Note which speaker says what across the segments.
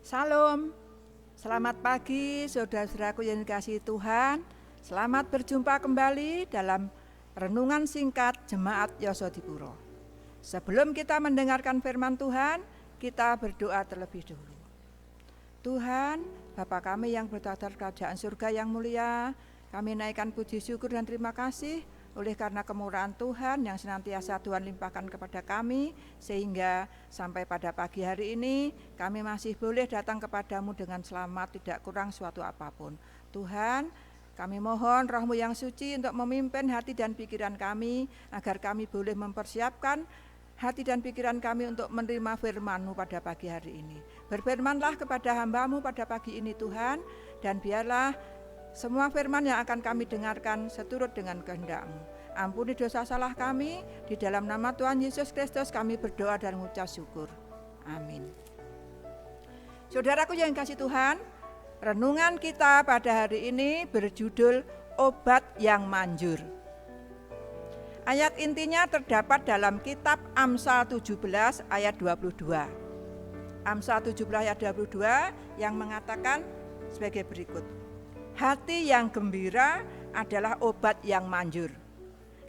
Speaker 1: Salam, selamat pagi saudara-saudaraku yang dikasihi Tuhan. Selamat berjumpa kembali dalam renungan singkat Jemaat Yosodipuro. Sebelum kita mendengarkan firman Tuhan, kita berdoa terlebih dahulu. Tuhan, Bapa kami yang bertata di kerajaan surga yang mulia, kami naikkan puji syukur dan terima kasih oleh karena kemurahan Tuhan yang senantiasa Tuhan limpahkan kepada kami, sehingga sampai pada pagi hari ini kami masih boleh datang kepadamu dengan selamat, tidak kurang suatu apapun. Tuhan, kami mohon Roh-Mu yang suci untuk memimpin hati dan pikiran kami, agar kami boleh mempersiapkan hati dan pikiran kami untuk menerima firman-Mu pada pagi hari ini. Berfirmanlah kepada hamba-Mu pada pagi ini Tuhan, dan biarlah semua firman yang akan kami dengarkan seturut dengan kehendak-Mu. Ampuni dosa salah kami, di dalam nama Tuhan Yesus Kristus kami berdoa dan mengucap syukur. Amin. Saudaraku yang kasih Tuhan, renungan kita pada hari ini berjudul Obat yang Manjur. Ayat intinya terdapat dalam kitab Amsal 17 ayat 22. Amsal 17 ayat 22 yang mengatakan sebagai berikut. Hati yang gembira adalah obat yang manjur,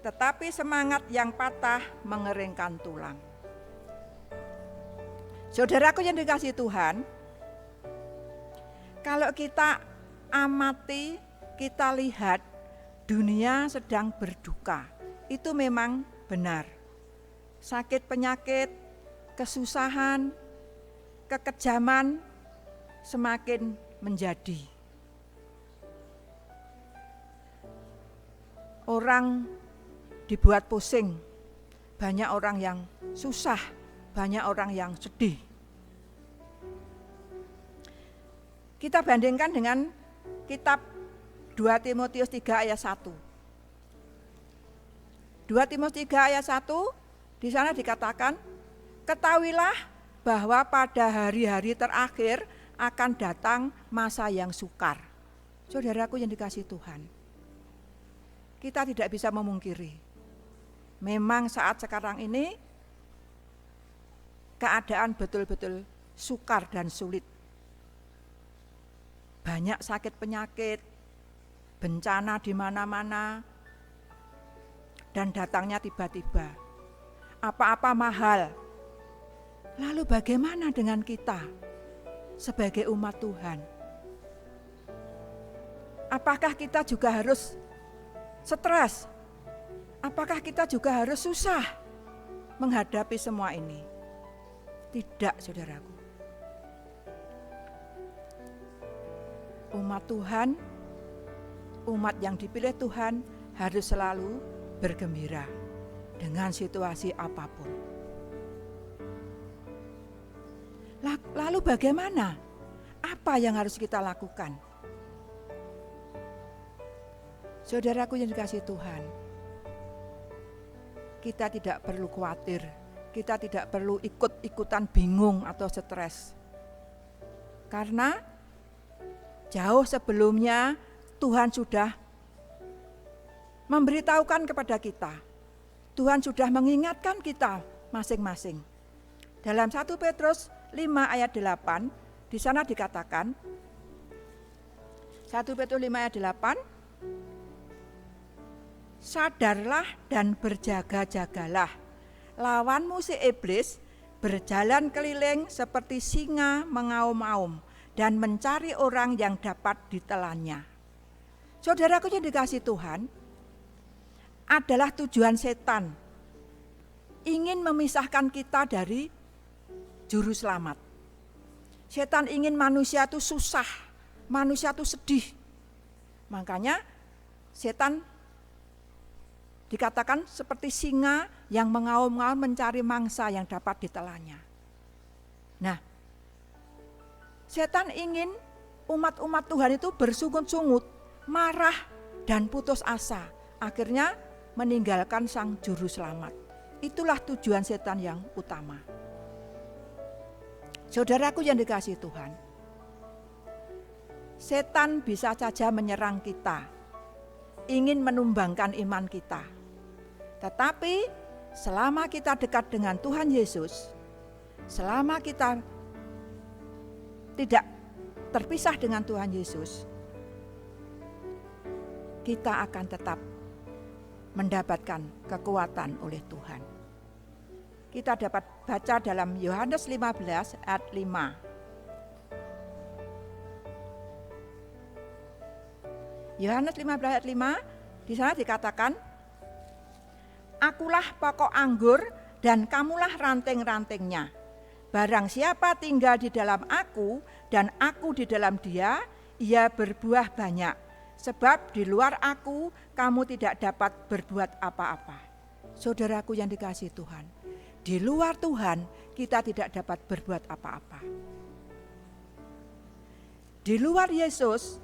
Speaker 1: tetapi semangat yang patah mengeringkan tulang. Saudaraku yang dikasihi Tuhan, kalau kita amati, kita lihat dunia sedang berduka, itu memang benar. Sakit penyakit, kesusahan, kekejaman semakin menjadi. Orang dibuat pusing, banyak orang yang susah, banyak orang yang sedih. Kita bandingkan dengan kitab 2 Timotius 3 ayat 1. 2 Timotius 3 ayat 1, di sana dikatakan, ketahuilah bahwa pada hari-hari terakhir akan datang masa yang sukar. Saudaraku yang dikasihi Tuhan, kita tidak bisa memungkiri, memang saat sekarang ini keadaan betul-betul sukar dan sulit. Banyak sakit penyakit, bencana di mana-mana, dan datangnya tiba-tiba. Apa-apa mahal. Lalu bagaimana dengan kita sebagai umat Tuhan? Apakah kita juga harus stres? Apakah kita juga harus susah menghadapi semua ini? Tidak, saudaraku. Umat Tuhan, umat yang dipilih Tuhan harus selalu bergembira dengan situasi apapun. Lalu bagaimana? Apa yang harus kita lakukan? Saudaraku yang dikasihi Tuhan, kita tidak perlu khawatir, kita tidak perlu ikut-ikutan bingung atau stres. Karena jauh sebelumnya Tuhan sudah memberitahukan kepada kita. Tuhan sudah mengingatkan kita masing-masing. Dalam 1 Petrus 5 ayat 8, di sana dikatakan, 1 Petrus 5 ayat 8, sadarlah dan berjaga-jagalah. Lawanmu si iblis berjalan keliling seperti singa mengaum-aum dan mencari orang yang dapat ditelannya. Saudaraku yang dikasihi Tuhan, adalah tujuan setan ingin memisahkan kita dari juru selamat. Setan ingin manusia itu susah, manusia itu sedih. Makanya setan dikatakan seperti singa yang mengaum-ngaum mencari mangsa yang dapat ditelannya. Nah, setan ingin umat-umat Tuhan itu bersungut-sungut, marah dan putus asa. Akhirnya meninggalkan sang juru selamat. Itulah tujuan setan yang utama. Saudaraku yang dikasihi Tuhan, setan bisa saja menyerang kita, ingin menumbangkan iman kita. Tetapi selama kita dekat dengan Tuhan Yesus, selama kita tidak terpisah dengan Tuhan Yesus, kita akan tetap mendapatkan kekuatan oleh Tuhan. Kita dapat baca dalam Yohanes 15 ayat 5. Yohanes 15 ayat 5, di sana dikatakan, "Akulah pokok anggur dan kamulah ranting-rantingnya. Barang siapa tinggal di dalam aku dan aku di dalam dia, ia berbuah banyak. Sebab di luar aku kamu tidak dapat berbuat apa-apa." Saudaraku yang dikasihi Tuhan, di luar Tuhan kita tidak dapat berbuat apa-apa. Di luar Yesus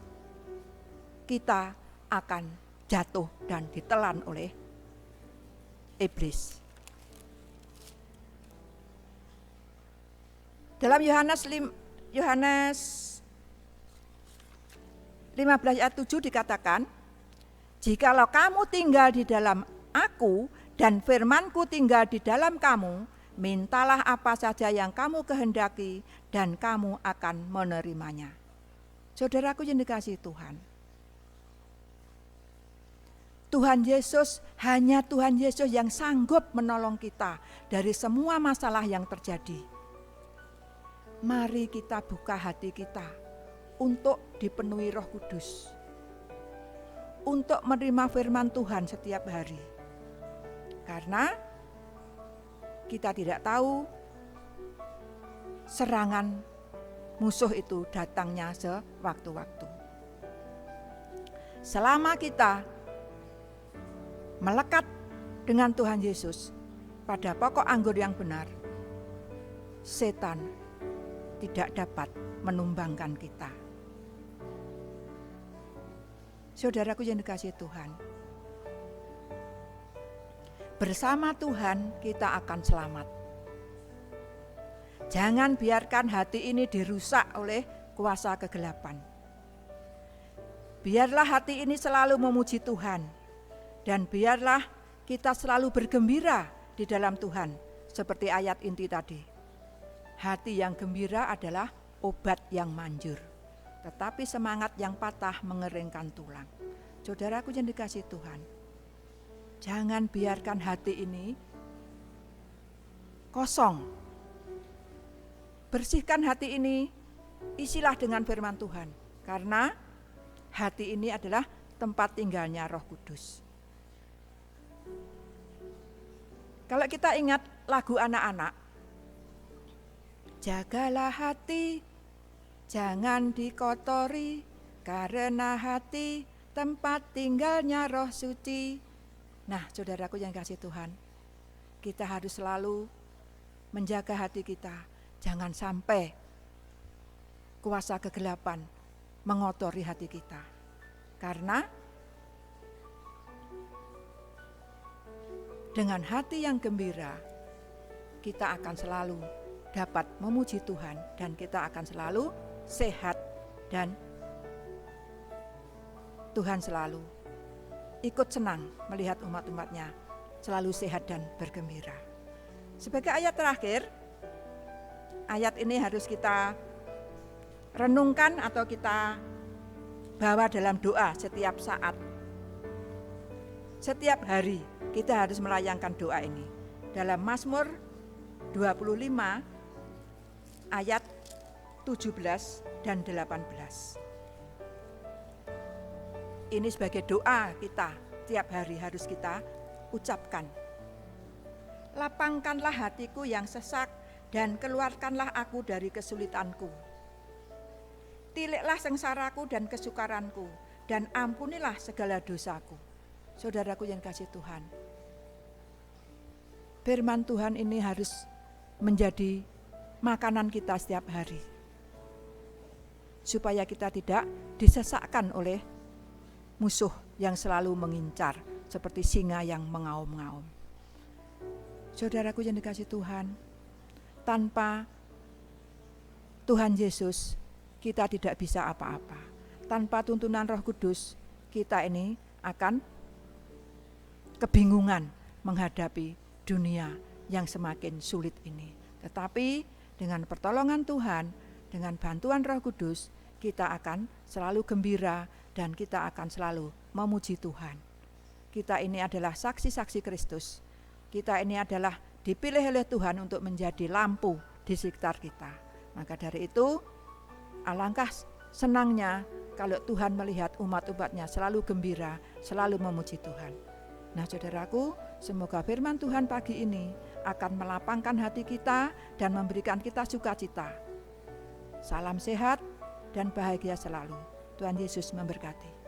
Speaker 1: kita akan jatuh dan ditelan oleh iblis. Dalam Yohanes 15 ayat 7 dikatakan, "Jikalau kamu tinggal di dalam aku dan firman-Ku tinggal di dalam kamu, mintalah apa saja yang kamu kehendaki dan kamu akan menerimanya." Saudaraku yang dikasihi Tuhan, Tuhan Yesus, hanya Tuhan Yesus yang sanggup menolong kita dari semua masalah yang terjadi. Mari kita buka hati kita untuk dipenuhi Roh Kudus, untuk menerima firman Tuhan setiap hari. Karena kita tidak tahu serangan musuh itu datangnya sewaktu-waktu. Selama kita melekat dengan Tuhan Yesus pada pokok anggur yang benar, setan tidak dapat menumbangkan kita. Saudaraku yang dikasihi Tuhan, bersama Tuhan kita akan selamat. Jangan biarkan hati ini dirusak oleh kuasa kegelapan. Biarlah hati ini selalu memuji Tuhan. Dan biarlah kita selalu bergembira di dalam Tuhan, seperti ayat inti tadi. Hati yang gembira adalah obat yang manjur, tetapi semangat yang patah mengeringkan tulang. Saudaraku yang dikasihi Tuhan, jangan biarkan hati ini kosong. Bersihkan hati ini, isilah dengan firman Tuhan, karena hati ini adalah tempat tinggalnya Roh Kudus. Kalau kita ingat lagu anak-anak, jagalah hati, jangan dikotori, karena hati tempat tinggalnya Roh Suci. Nah, saudaraku yang kasih Tuhan, kita harus selalu menjaga hati kita, jangan sampai kuasa kegelapan mengotori hati kita. Karena dengan hati yang gembira, kita akan selalu dapat memuji Tuhan dan kita akan selalu sehat, dan Tuhan selalu ikut senang melihat umat-umatnya selalu sehat dan bergembira. Sebagai ayat terakhir, ayat ini harus kita renungkan atau kita bawa dalam doa setiap saat. Setiap hari kita harus melayangkan doa ini. Dalam Mazmur 25 ayat 17 dan 18. Ini sebagai doa kita tiap hari harus kita ucapkan. Lapangkanlah hatiku yang sesak dan keluarkanlah aku dari kesulitanku. Tiliklah sengsaraku dan kesukaranku dan ampunilah segala dosaku. Saudaraku yang kasih Tuhan, firman Tuhan ini harus menjadi makanan kita setiap hari, supaya kita tidak disesakkan oleh musuh yang selalu mengincar seperti singa yang mengaum-ngaum. Saudaraku yang dikasih Tuhan, tanpa Tuhan Yesus kita tidak bisa apa-apa. Tanpa tuntunan Roh Kudus kita ini akan kebingungan menghadapi dunia yang semakin sulit ini. Tetapi dengan pertolongan Tuhan, dengan bantuan Roh Kudus, kita akan selalu gembira dan kita akan selalu memuji Tuhan. Kita ini adalah saksi-saksi Kristus. Kita ini adalah dipilih oleh Tuhan untuk menjadi lampu di sekitar kita. Maka dari itu, alangkah senangnya kalau Tuhan melihat umat-umatnya selalu gembira, selalu memuji Tuhan. Nah saudaraku, semoga firman Tuhan pagi ini akan melapangkan hati kita dan memberikan kita sukacita. Salam sehat dan bahagia selalu. Tuhan Yesus memberkati.